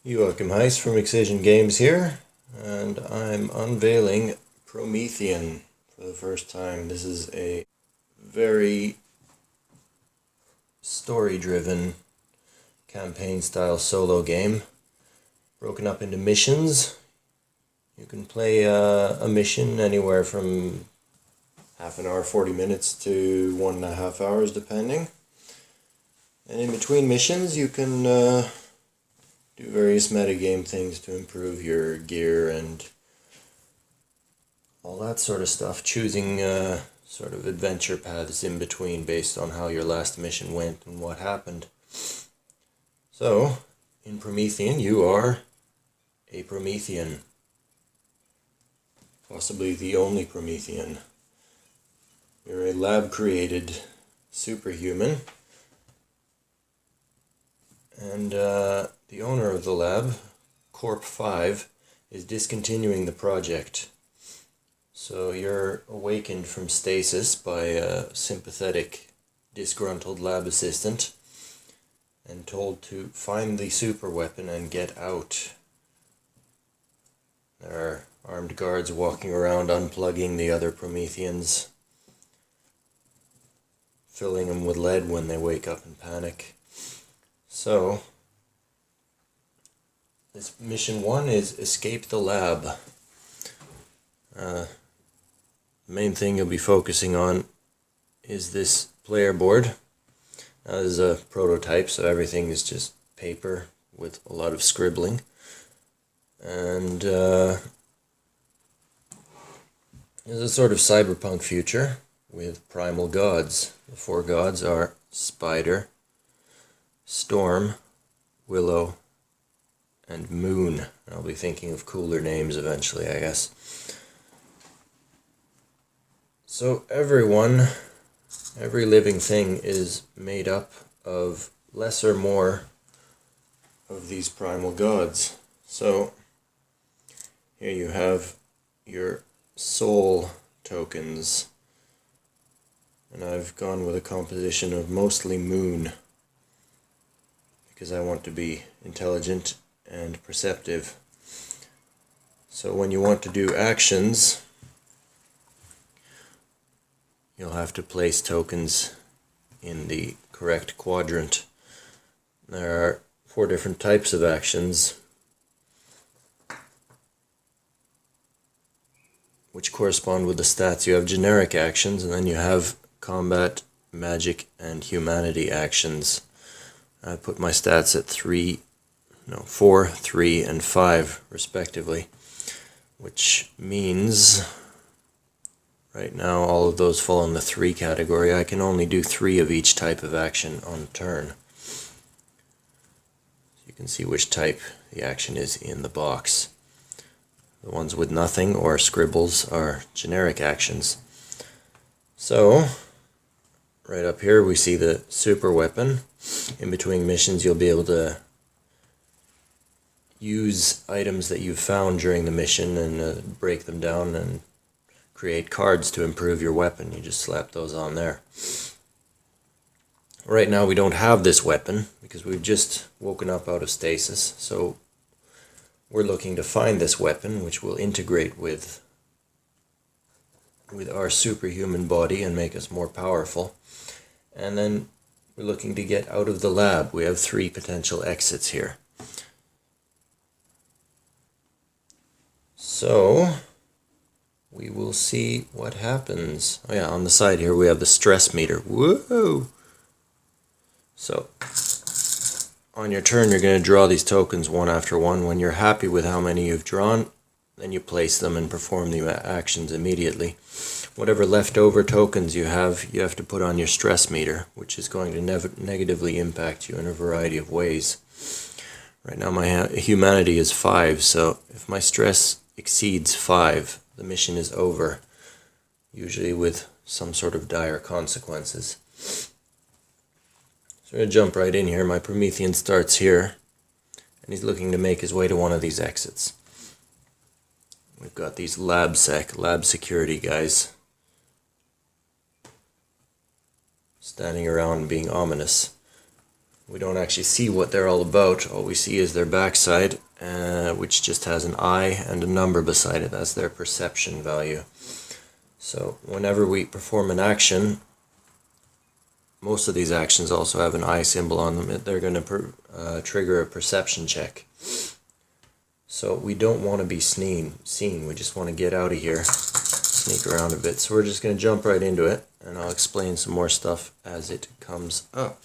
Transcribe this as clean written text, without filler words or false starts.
Joachim Heiss from Excision Games here, and I'm unveiling Promethean for the first time. This is a very story-driven campaign-style solo game, broken up into missions. You can play a mission anywhere from half an hour, 40 minutes to 1.5 hours depending. And in between missions you can do various metagame things to improve your gear and all that sort of stuff, choosing sort of adventure paths in between based on how your last mission went and what happened. So, in Promethean, you are a Promethean. Possibly the only Promethean. You're a lab-created superhuman. And the owner of the lab, Corp 5, is discontinuing the project. So you're awakened from stasis by a sympathetic, disgruntled lab assistant and told to find the super weapon and get out. There are armed guards walking around unplugging the other Prometheans, filling them with lead when they wake up in panic. So, this mission 1 is escape the lab. The main thing you'll be focusing on is this player board. Now, this is a prototype, so everything is just paper with a lot of scribbling. And there's a sort of cyberpunk future with primal gods. The 4 gods are Spider, Storm, Willow, and Moon. I'll be thinking of cooler names eventually, I guess. So every living thing is made up of less or more of these primal gods. So here you have your soul tokens, and I've gone with a composition of mostly Moon, because I want to be intelligent and perceptive. So when you want to do actions, you'll have to place tokens in the correct quadrant. There are 4 different types of actions, which correspond with the stats. You have generic actions, and then you have combat, magic, and humanity actions. I put my stats at 4, 3, and 5 respectively, which means right now all of those fall in the 3 category. I can only do 3 of each type of action on turn. You can see which type the action is in the box. The ones with nothing or scribbles are generic actions. So, right up here we see the super weapon. In between missions you'll be able to use items that you've found during the mission and break them down and create cards to improve your weapon. You just slap those on there. Right now we don't have this weapon because we've just woken up out of stasis, so we're looking to find this weapon, which will integrate with our superhuman body and make us more powerful. And then we're looking to get out of the lab. We have 3 potential exits here. So, we will see what happens. Oh yeah, on the side here we have the stress meter. Whoa! So, on your turn you're going to draw these tokens one after one. When you're happy with how many you've drawn, then you place them and perform the actions immediately. Whatever leftover tokens you have to put on your stress meter, which is going to negatively impact you in a variety of ways. Right now my humanity is 5, so if my stress exceeds 5, the mission is over, usually with some sort of dire consequences. So I'm going to jump right in here. My Promethean starts here, and he's looking to make his way to one of these exits. We've got these lab security guys standing around being ominous. we don't actually see what they're all about. All we see is their backside, which just has an eye and a number beside it. That's their perception value. So whenever we perform an action, most of these actions also have an eye symbol on them. They're going to trigger a perception check. So we don't want to be seen. We just want to get out of here, sneak around a bit. So we're just going to jump right into it, and I'll explain some more stuff as it comes up.